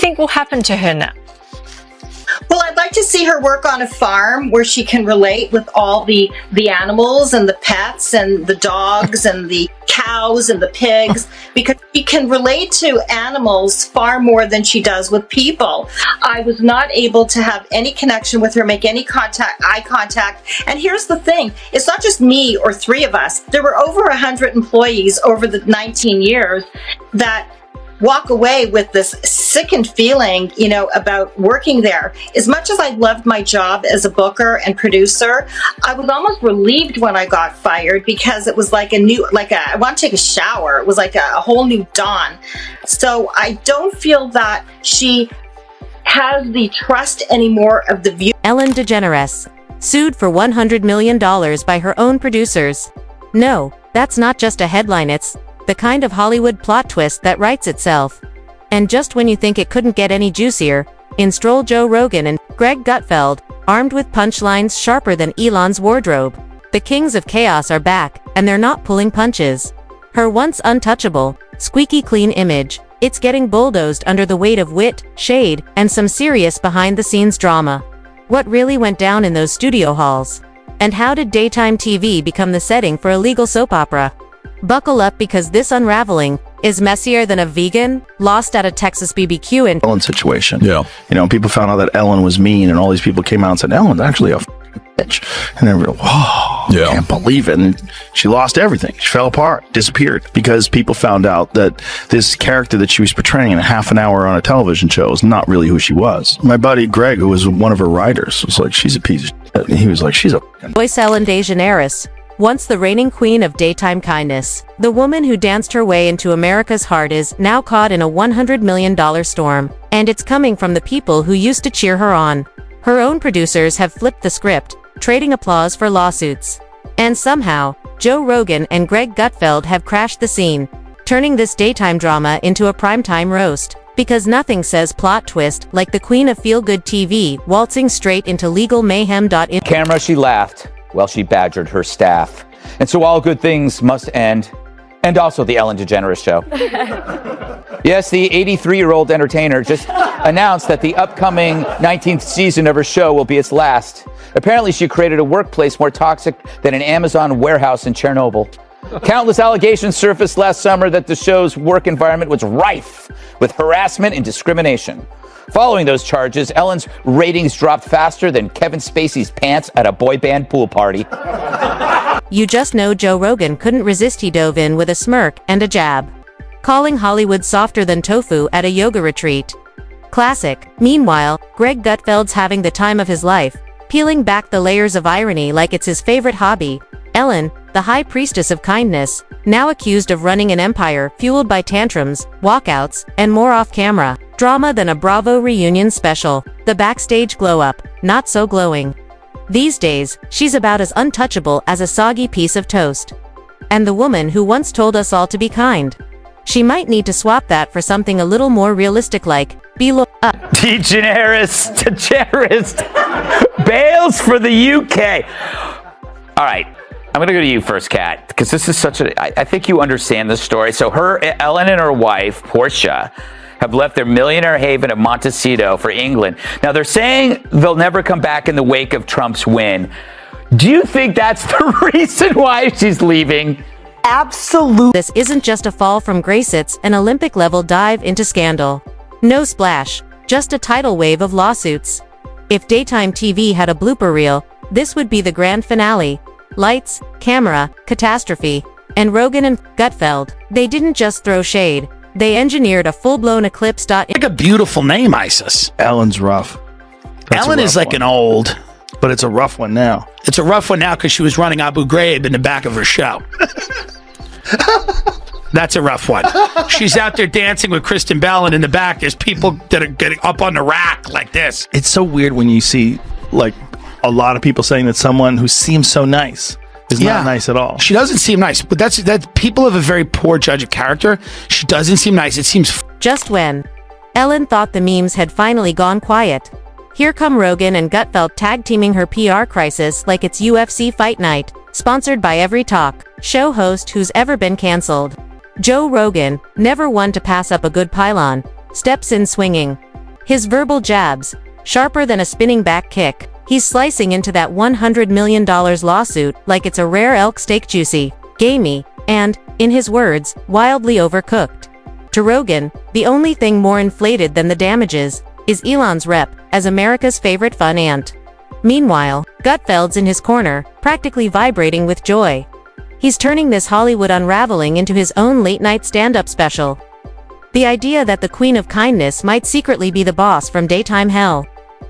think will happen to her now? Well, I'd like to see her work on a farm where she can relate with all the animals and the pets and the dogs and the cows and the pigs, because she can relate to animals far more than she does with people. I was not able to have any connection with her, make any eye contact. And here's the thing, it's not just me or three of us. There were over 100 employees over the 19 years that walk away with this sickened feeling, about working there. As much as I loved my job as a booker and producer, I was almost relieved when I got fired, because it was like I want to take a shower. It was like a whole new dawn. So I don't feel that she has the trust anymore of the view. Ellen DeGeneres, sued for $100 million by her own producers. No, that's not just a headline, it's the kind of Hollywood plot twist that writes itself. And just when you think it couldn't get any juicier, in stroll Joe Rogan and Greg Gutfeld, armed with punchlines sharper than Elon's wardrobe. The kings of chaos are back, and they're not pulling punches. Her once untouchable, squeaky clean image, it's getting bulldozed under the weight of wit, shade, and some serious behind-the-scenes drama. What really went down in those studio halls? And how did daytime TV become the setting for a legal soap opera? Buckle up, because this unraveling is messier than a vegan lost at a Texas BBQ in Ellen situation. Yeah. People found out that Ellen was mean, and all these people came out and said, Ellen's actually a bitch. And they were like, whoa, Yeah. I can't believe it. And she lost everything. She fell apart, disappeared, because people found out that this character that she was portraying in a half an hour on a television show is not really who she was. My buddy Greg, who was one of her writers, was like, she's a piece of shit. And he was like, she's a voice. Ellen DeGeneres, once the reigning queen of daytime kindness, the woman who danced her way into America's heart, is now caught in a $100 million storm, and it's coming from the people who used to cheer her on. Her own producers have flipped the script, trading applause for lawsuits. And somehow, Joe Rogan and Greg Gutfeld have crashed the scene, turning this daytime drama into a primetime roast. Because nothing says plot twist like the queen of feel-good TV waltzing straight into legal mayhem. Camera, she laughed while she badgered her staff. And so all good things must end. And also the Ellen DeGeneres show. Yes, the 83-year-old entertainer just announced that the upcoming 19th season of her show will be its last. Apparently, she created a workplace more toxic than an Amazon warehouse in Chernobyl. Countless allegations surfaced last summer that the show's work environment was rife with harassment and discrimination. Following those charges, Ellen's ratings dropped faster than Kevin Spacey's pants at a boy band pool party. You just know Joe Rogan couldn't resist. He dove in with a smirk and a jab, calling Hollywood softer than tofu at a yoga retreat. Classic. Meanwhile, Greg Gutfeld's having the time of his life, peeling back the layers of irony like it's his favorite hobby. Ellen, the high priestess of kindness, now accused of running an empire fueled by tantrums, walkouts, and more off-camera drama than a Bravo reunion special. The backstage glow-up, not so glowing. These days, she's about as untouchable as a soggy piece of toast. And the woman who once told us all to be kind. She might need to swap that for something a little more realistic, like, be DeGeneres, bails for the UK. All right, I'm going to go to you first, Kat, because this is I think you understand the story. So Ellen and her wife, Portia, have left their millionaire haven of Montecito for England. Now, they're saying they'll never come back in the wake of Trump's win. Do you think that's the reason why she's leaving? Absolutely. This isn't just a fall from grace, it's an Olympic-level dive into scandal. No splash, just a tidal wave of lawsuits. If daytime TV had a blooper reel, this would be the grand finale. Lights, camera, catastrophe. And Rogan and Gutfeld, they didn't just throw shade. They engineered a full-blown eclipse. Like a beautiful name, Isis. Ellen's rough. Ellen is like an old. But it's a rough one now. It's a rough one now because she was running Abu Ghraib in the back of her show. That's a rough one. She's out there dancing with Kristen Bell, and in the back, there's people that are getting up on the rack like this. It's so weird when you see, like, a lot of people saying that someone who seems so nice is not nice at all. She doesn't seem nice, but that people have a very poor judge of character. She doesn't seem nice. It seems. Just when Ellen thought the memes had finally gone quiet, here come Rogan and Gutfeld tag-teaming her PR crisis like it's UFC Fight Night, sponsored by every talk show host who's ever been canceled. Joe Rogan, never one to pass up a good pylon, steps in swinging. His verbal jabs, sharper than a spinning back kick. He's slicing into that $100 million lawsuit like it's a rare elk steak, juicy, gamey, and, in his words, wildly overcooked. To Rogan, the only thing more inflated than the damages is Elon's rep as America's favorite fun ant. Meanwhile, Gutfeld's in his corner, practically vibrating with joy. He's turning this Hollywood unraveling into his own late-night stand-up special. The idea that the Queen of Kindness might secretly be the boss from daytime hell.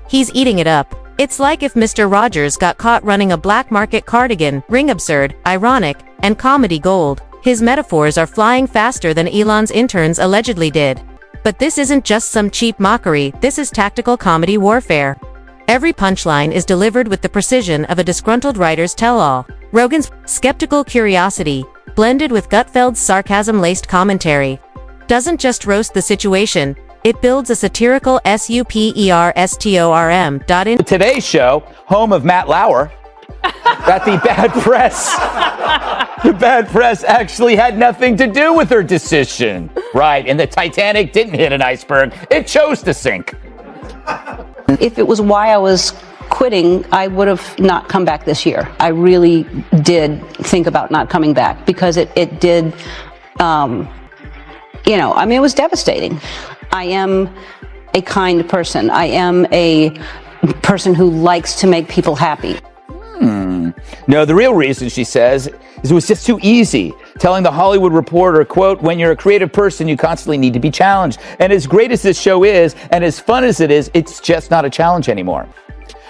He's eating it up. It's like if Mr. Rogers got caught running a black market cardigan, ring absurd, ironic, and comedy gold. His metaphors are flying faster than Elon's interns allegedly did. But this isn't just some cheap mockery, this is tactical comedy warfare. Every punchline is delivered with the precision of a disgruntled writer's tell-all. Rogan's skeptical curiosity, blended with Gutfeld's sarcasm-laced commentary, doesn't just roast the situation, it builds a satirical superstorm. Today's show, home of Matt Lauer, that the bad press actually had nothing to do with her decision. Right, and the Titanic didn't hit an iceberg, it chose to sink. If it was why I was quitting, I would have not come back this year. I really did think about not coming back because it did, it was devastating. I am a kind person. I am a person who likes to make people happy. No, the real reason, she says, is it was just too easy. Telling the Hollywood Reporter, quote, when you're a creative person, you constantly need to be challenged. And as great as this show is, and as fun as it is, it's just not a challenge anymore.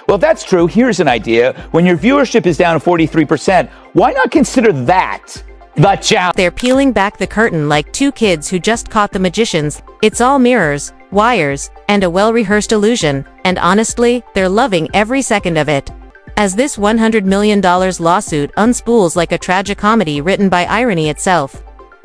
Well, if that's true, here's an idea. When your viewership is down 43%, why not consider that the challenge? They're peeling back the curtain like two kids who just caught the magicians. It's all mirrors, wires, and a well-rehearsed illusion. And honestly, they're loving every second of it. As this $100 million lawsuit unspools like a tragicomedy written by irony itself,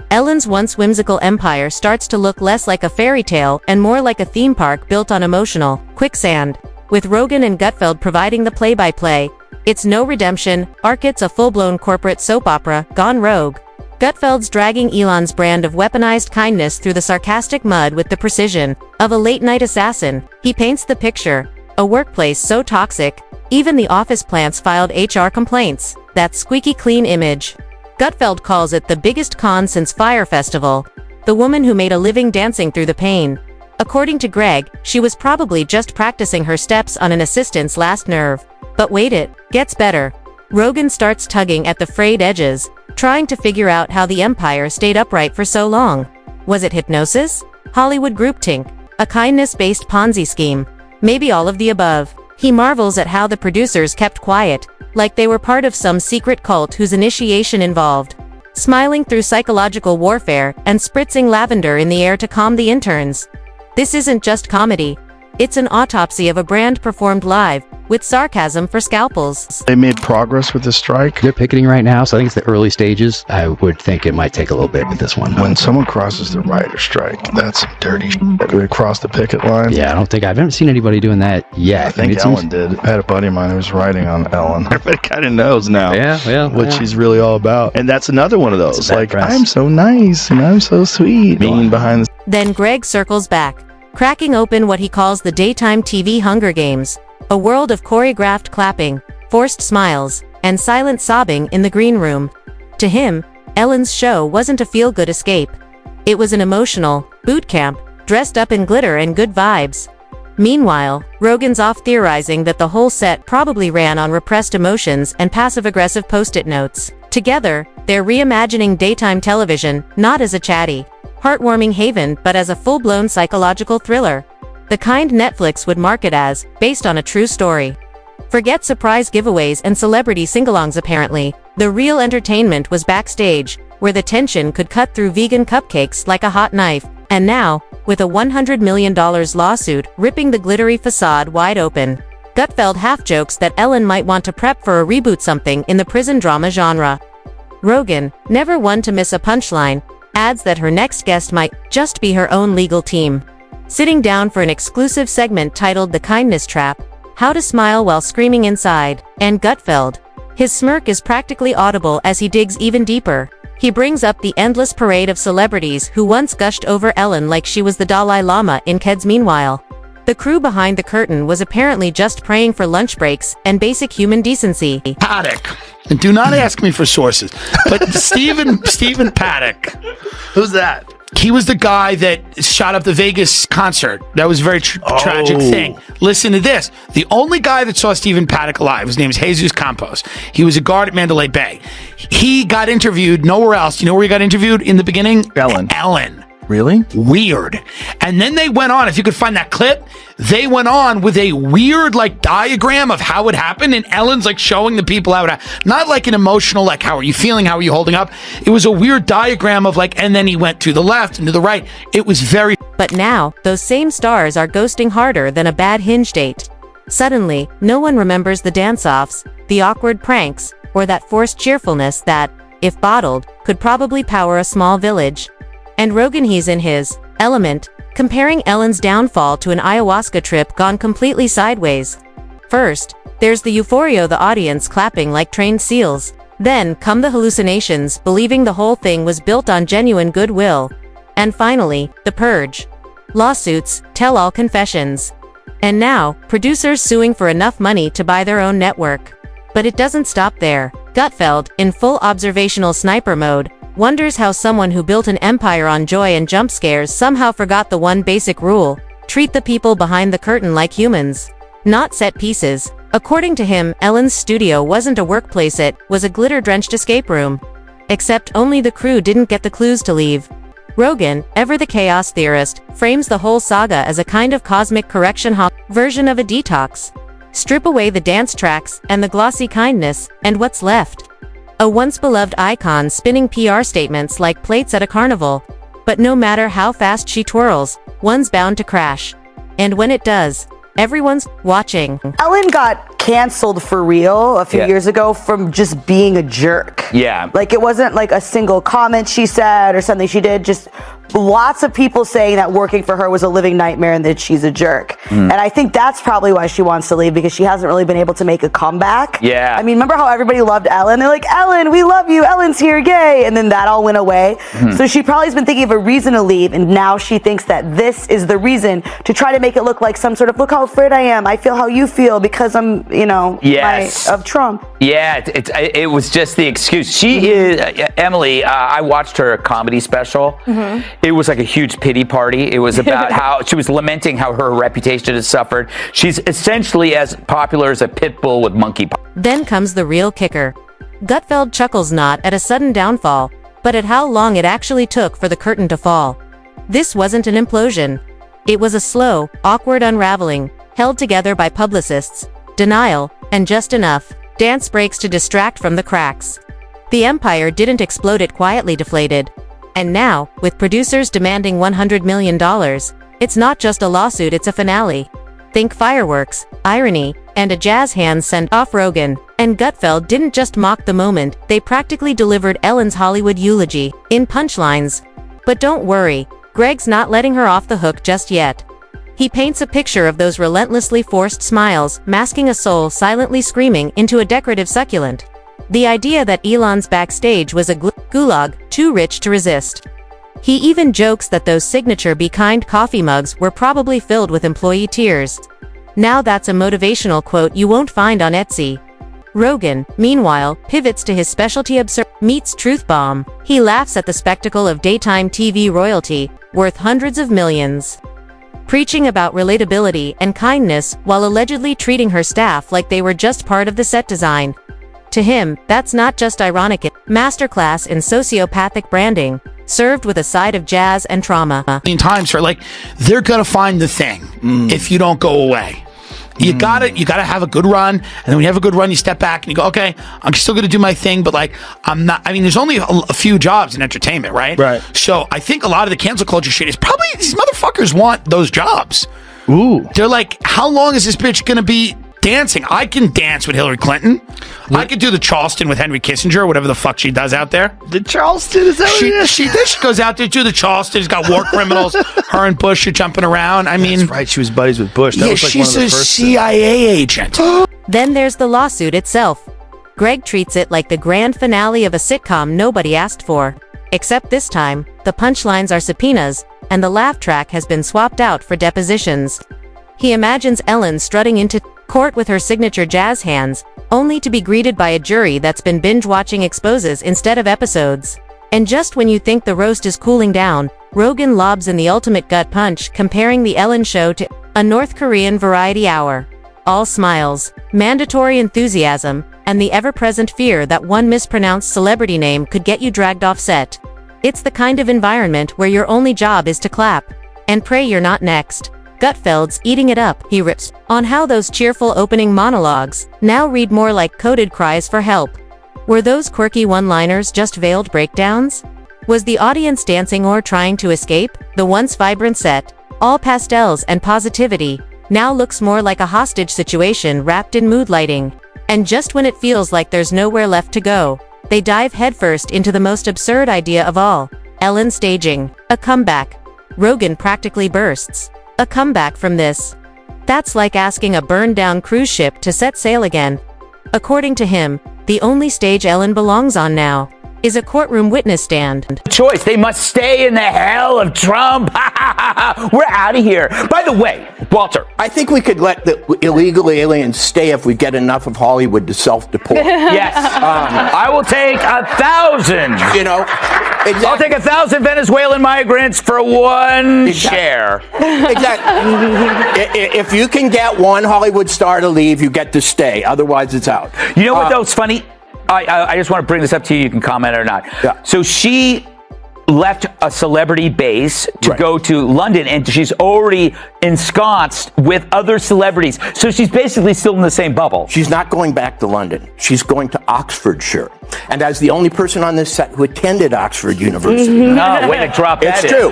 Ellen's once whimsical empire starts to look less like a fairy tale and more like a theme park built on emotional quicksand. With Rogan and Gutfeld providing the play-by-play, it's no redemption arc, it's a full-blown corporate soap opera gone rogue. Gutfeld's dragging Elon's brand of weaponized kindness through the sarcastic mud with the precision of a late-night assassin. He paints the picture, a workplace so toxic, even the office plants filed HR complaints. That squeaky clean image. Gutfeld calls it the biggest con since Fyre Festival. The woman who made a living dancing through the pain. According to Greg, she was probably just practicing her steps on an assistant's last nerve. But wait, it gets better. Rogan starts tugging at the frayed edges, trying to figure out how the empire stayed upright for so long. Was it hypnosis? Hollywood groupthink? A kindness-based Ponzi scheme? Maybe all of the above. He marvels at how the producers kept quiet, like they were part of some secret cult whose initiation involved smiling through psychological warfare and spritzing lavender in the air to calm the interns. This isn't just comedy. It's an autopsy of a brand performed live, with sarcasm for scalpels. They made progress with the strike. They're picketing right now, so I think it's the early stages. I would think it might take a little bit with this one. When someone crosses the writer strike, that's some dirty shit. They cross the picket line. Yeah, I haven't seen anybody doing that yet. I think Ellen did. I had a buddy of mine who was writing on Ellen. Everybody kind of knows now what she's really all about. And that's another one of those. Like, press. I'm so nice and I'm so sweet. Being behind the... Then Greg circles back, cracking open what he calls the daytime TV Hunger Games. A world of choreographed clapping, forced smiles, and silent sobbing in the green room. To him, Ellen's show wasn't a feel-good escape. It was an emotional boot camp, dressed up in glitter and good vibes. Meanwhile, Rogan's off theorizing that the whole set probably ran on repressed emotions and passive-aggressive post-it notes. Together, they're reimagining daytime television, not as a chatty, heartwarming haven but as a full-blown psychological thriller. The kind Netflix would market as, based on a true story. Forget surprise giveaways and celebrity sing-alongs apparently. The real entertainment was backstage, where the tension could cut through vegan cupcakes like a hot knife. And now, with a $100 million lawsuit ripping the glittery facade wide open, Gutfeld half-jokes that Ellen might want to prep for a reboot, something in the prison drama genre. Rogan, never one to miss a punchline, adds that her next guest might just be her own legal team. Sitting down for an exclusive segment titled The Kindness Trap, How to Smile While Screaming Inside, and Gutfeld. His smirk is practically audible as he digs even deeper. He brings up the endless parade of celebrities who once gushed over Ellen like she was the Dalai Lama in Keds. Meanwhile, The crew behind the curtain was apparently just praying for lunch breaks and basic human decency. Paddock. And do not ask me for sources. But Stephen Paddock. Who's that? He was the guy that shot up the Vegas concert. That was a very tragic thing. Listen to this. The only guy that saw Stephen Paddock alive, his name is Jesus Campos. He was a guard at Mandalay Bay. He got interviewed nowhere else. You know where he got interviewed in the beginning? Ellen. Really? Weird. And then they went on, if you could find that clip, they went on with a weird like diagram of how it happened, and Ellen's like showing the people how it happened. Not like an emotional, like how are you feeling, how are you holding up? It was a weird diagram of like, and then he went to the left and to the right. It was very... But now, those same stars are ghosting harder than a bad Hinge date. Suddenly, no one remembers the dance-offs, the awkward pranks, or that forced cheerfulness that, if bottled, could probably power a small village. And Rogan, he's in his element, comparing Ellen's downfall to an ayahuasca trip gone completely sideways. First, there's the euphoria of the audience clapping like trained seals. Then come the hallucinations, believing the whole thing was built on genuine goodwill. And finally, the purge. Lawsuits, tell-all confessions. And now, producers suing for enough money to buy their own network. But it doesn't stop there. Gutfeld, in full observational sniper mode, wonders how someone who built an empire on joy and jump scares somehow forgot the one basic rule: treat the people behind the curtain like humans, not set pieces. According to him, Ellen's studio wasn't a workplace, it was a glitter-drenched escape room. Except only the crew didn't get the clues to leave. Rogan, ever the chaos theorist, frames the whole saga as a kind of cosmic correction version of a detox. Strip away the dance tracks and the glossy kindness, and what's left? A once-beloved icon spinning PR statements like plates at a carnival. But no matter how fast she twirls, one's bound to crash. And when it does, everyone's watching. Ellen got canceled for real a few years ago from just being a jerk. Yeah. Like, it wasn't like a single comment she said or something she did, just lots of people saying that working for her was a living nightmare and that she's a jerk. And I think that's probably why she wants to leave, because she hasn't really been able to make a comeback. Yeah. I mean, remember how everybody loved Ellen? They're like, Ellen, we love you, Ellen's here, yay! And then that all went away. So she probably has been thinking of a reason to leave, and now she thinks that this is the reason to try to make it look like some sort of, look how afraid I am, I feel how you feel because I'm, you know, of Trump. Yeah, it was just the excuse. She is, Emily, I watched her comedy special. It was like a huge pity party. It was about how she was lamenting how her reputation has suffered. She's essentially as popular as a pit bull with monkeypox. Then comes the real kicker. Gutfeld chuckles not at a sudden downfall, but at how long it actually took for the curtain to fall. This wasn't an implosion. It was a slow, awkward unraveling, held together by publicists, denial, and just enough dance breaks to distract from the cracks. The empire didn't explode, it quietly deflated. And now, with producers demanding $100 million, it's not just a lawsuit, it's a finale. Think fireworks, irony, and a jazz hand sent off. Rogan and Gutfeld didn't just mock the moment, they practically delivered Ellen's Hollywood eulogy, in punchlines. But don't worry, Greg's not letting her off the hook just yet. He paints a picture of those relentlessly forced smiles, masking a soul silently screaming into a decorative succulent. The idea that Elon's backstage was a gulag, too rich to resist. He even jokes that those signature Be Kind coffee mugs were probably filled with employee tears. Now that's a motivational quote you won't find on Etsy. Rogan, meanwhile, pivots to his specialty meets truth bomb. He laughs at the spectacle of daytime TV royalty, worth hundreds of millions. Preaching about relatability and kindness while allegedly treating her staff like they were just part of the set design. To him, that's not just ironic, masterclass in sociopathic branding, served with a side of jazz and trauma. Times for like, they're gonna find the thing if you don't go away. You gotta have a good run, and then when you have a good run, you step back and you go, okay, I'm still gonna do my thing, but like, I'm not. I mean, there's only a few jobs in entertainment, right? Right. So I think a lot of the cancel culture shit is probably these motherfuckers want those jobs. Ooh. They're like, how long is this bitch gonna be dancing? I can dance with Hillary Clinton. I could do the Charleston with Henry Kissinger, whatever the fuck she does out there. The Charleston, is that what it is? She goes out there to the Charleston. She's got war criminals. Her and Bush are jumping around. I mean, that's right. She was buddies with Bush. That was like she's one of the a first CIA agent. Then there's the lawsuit itself. Greg treats it like the grand finale of a sitcom nobody asked for. Except this time, the punchlines are subpoenas, and the laugh track has been swapped out for depositions. He imagines Ellen strutting into court with her signature jazz hands, only to be greeted by a jury that's been binge-watching exposes instead of episodes. And just when you think the roast is cooling down, Rogan lobs in the ultimate gut punch, comparing the Ellen show to a North Korean variety hour. All smiles, mandatory enthusiasm, and the ever-present fear that one mispronounced celebrity name could get you dragged off set. It's the kind of environment where your only job is to clap and pray you're not next. Gutfeld's eating it up, he rips on how those cheerful opening monologues now read more like coded cries for help. Were those quirky one-liners just veiled breakdowns? Was the audience dancing or trying to escape? The once vibrant set, all pastels and positivity, now looks more like a hostage situation wrapped in mood lighting. And just when it feels like there's nowhere left to go, they dive headfirst into the most absurd idea of all, Ellen staging a comeback. Rogan practically bursts. A comeback from this? That's like asking a burned-down cruise ship to set sail again. According to him, the only stage Ellen belongs on now is a courtroom witness stand. Choice. They must stay in the hell of Trump. We're out of here. By the way, Walter. I think we could let the illegal aliens stay if we get enough of Hollywood to self-deport. Yes. I will take 1,000. You know, exactly. I'll take 1,000 Venezuelan migrants for one share. Exactly. If you can get one Hollywood star to leave, you get to stay. Otherwise, it's out. You know what, though? It's funny. I just want to bring this up to you. You can comment or not. Yeah. So she left a celebrity base to go to London, and she's already ensconced with other celebrities. So she's basically still in the same bubble. She's not going back to London. She's going to Oxfordshire. And as the only person on this set who attended Oxford University. No, way to drop that. It's true.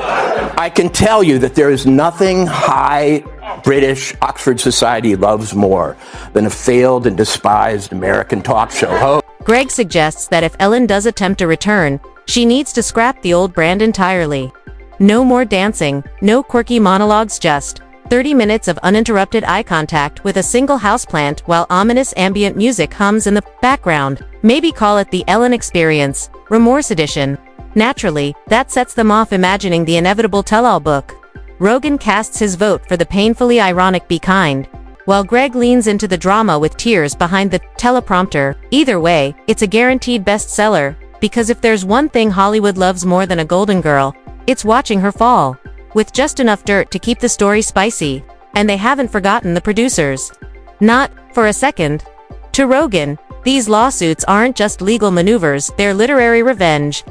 I can tell you that there is nothing high British Oxford society loves more than a failed and despised American talk show host. Greg suggests that if Ellen does attempt to return, she needs to scrap the old brand entirely. No more dancing, no quirky monologues, just 30 minutes of uninterrupted eye contact with a single houseplant while ominous ambient music hums in the background. Maybe call it the Ellen Experience, Remorse Edition. Naturally, that sets them off imagining the inevitable tell-all book. Rogan casts his vote for the painfully ironic Be Kind, while Greg leans into the drama with tears behind the teleprompter. Either way, it's a guaranteed bestseller, because if there's one thing Hollywood loves more than a Golden Girl, it's watching her fall, with just enough dirt to keep the story spicy. And they haven't forgotten the producers. Not for a second. To Rogan, these lawsuits aren't just legal maneuvers, they're literary revenge.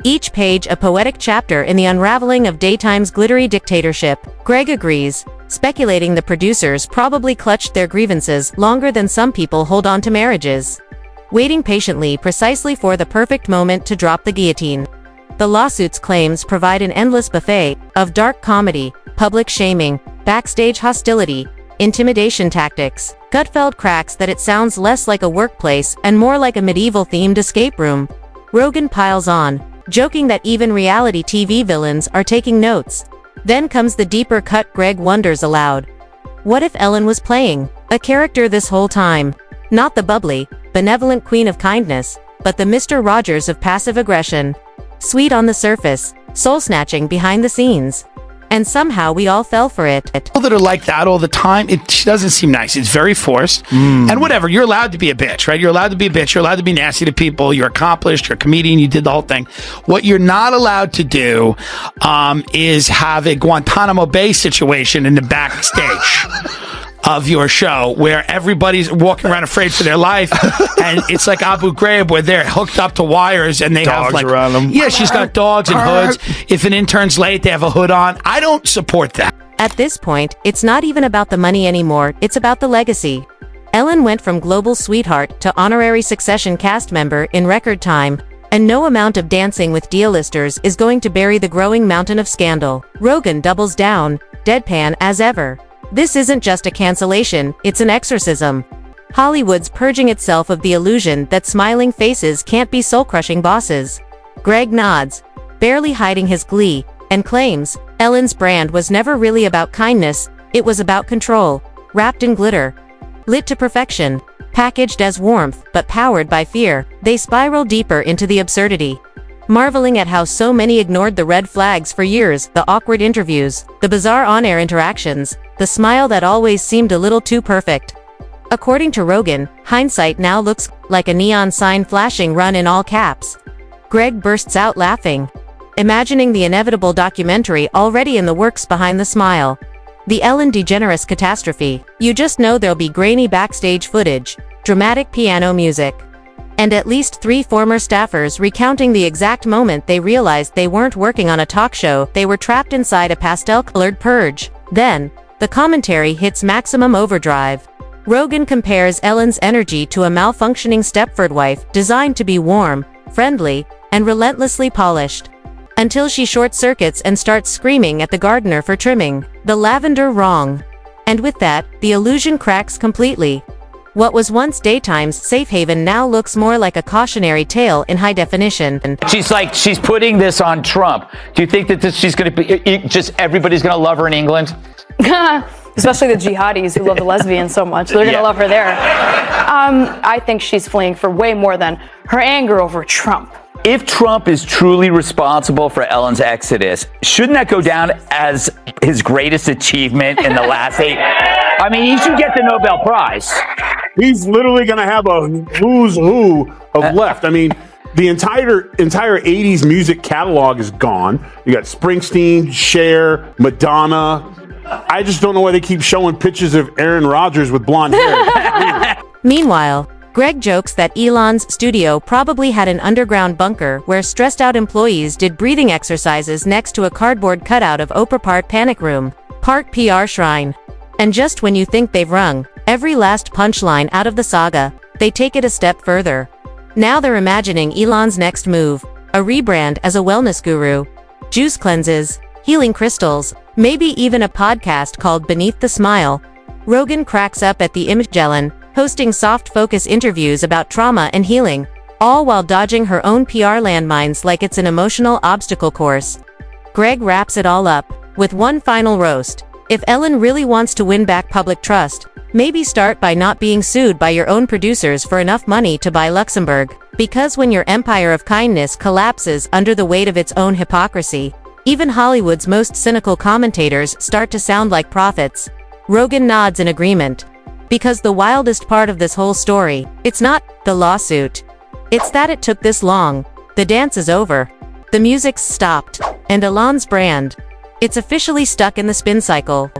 Each page a poetic chapter in the unraveling of daytime's glittery dictatorship. Greg agrees, speculating the producers probably clutched their grievances longer than some people hold on to marriages, waiting patiently precisely for the perfect moment to drop the guillotine. The lawsuit's claims provide an endless buffet of dark comedy, public shaming, backstage hostility, intimidation tactics. Gutfeld cracks that it sounds less like a workplace and more like a medieval-themed escape room. Rogan piles on, joking that even reality TV villains are taking notes. Then comes the deeper cut. Greg wonders aloud. What if Ellen was playing a character this whole time? Not the bubbly, benevolent queen of kindness, but the Mr. Rogers of passive aggression. Sweet on the surface, soul-snatching behind the scenes. And somehow we all fell for it. People that are like that all the time, it doesn't seem nice. It's very forced. And whatever, you're allowed to be a bitch, right? You're allowed to be a bitch. You're allowed to be nasty to people. You're accomplished. You're a comedian. You did the whole thing. What you're not allowed to do is have a Guantanamo Bay situation in the backstage of your show where everybody's walking around afraid for their life, and it's like Abu Ghraib where they're hooked up to wires and they Dogs have like around them. Yeah, she's got dogs and hoods. If an intern's late, they have a hood on. I don't support that. At this point, it's not even about the money anymore, it's about the legacy. Ellen went from global sweetheart to honorary Succession cast member in record time, and no amount of dancing with D-listers is going to bury the growing mountain of scandal. Rogan doubles down, deadpan as ever. This isn't just a cancellation, it's an exorcism. Hollywood's purging itself of the illusion that smiling faces can't be soul-crushing bosses. Greg nods, barely hiding his glee, and claims, Ellen's brand was never really about kindness, it was about control, wrapped in glitter. Lit to perfection, packaged as warmth, but powered by fear, they spiral deeper into the absurdity. Marveling at how so many ignored the red flags for years, the awkward interviews, the bizarre on-air interactions, the smile that always seemed a little too perfect. According to Rogan, hindsight now looks like a neon sign flashing "run" in all caps. Greg bursts out laughing, imagining the inevitable documentary already in the works behind the smile. The Ellen DeGeneres catastrophe. You just know there'll be grainy backstage footage, dramatic piano music, and at least 3 former staffers recounting the exact moment they realized they weren't working on a talk show, they were trapped inside a pastel-colored purge. Then, the commentary hits maximum overdrive. Rogan compares Ellen's energy to a malfunctioning Stepford wife designed to be warm, friendly, and relentlessly polished, until she short-circuits and starts screaming at the gardener for trimming the lavender wrong. And with that, the illusion cracks completely. What was once daytime's safe haven now looks more like a cautionary tale in high definition. She's putting this on Trump. Do you think that she's going to be, just everybody's going to love her in England? Especially the jihadis who love the lesbians so much. They're going to love her there. I think she's fleeing for way more than her anger over Trump. If Trump is truly responsible for Ellen's exodus, shouldn't that go down as his greatest achievement in the last 8? I mean, he should get the Nobel Prize. He's literally going to have a who's who of left. I mean, the entire 80s music catalog is gone. You got Springsteen, Cher, Madonna. I just don't know why they keep showing pictures of Aaron Rodgers with blonde hair. Meanwhile, Greg jokes that Elon's studio probably had an underground bunker where stressed-out employees did breathing exercises next to a cardboard cutout of Oprah part panic room, part PR shrine. And just when you think they've wrung every last punchline out of the saga, they take it a step further. Now they're imagining Elon's next move, a rebrand as a wellness guru, juice cleanses, healing crystals, maybe even a podcast called Beneath the Smile. Rogan cracks up at the image Ellen, hosting soft focus interviews about trauma and healing, all while dodging her own PR landmines like it's an emotional obstacle course. Greg wraps it all up with one final roast. If Ellen really wants to win back public trust, maybe start by not being sued by your own producers for enough money to buy Luxembourg. Because when your empire of kindness collapses under the weight of its own hypocrisy, even Hollywood's most cynical commentators start to sound like prophets. Rogan nods in agreement. Because the wildest part of this whole story, it's not the lawsuit. It's that it took this long. The dance is over. The music's stopped. And Elon's brand, it's officially stuck in the spin cycle.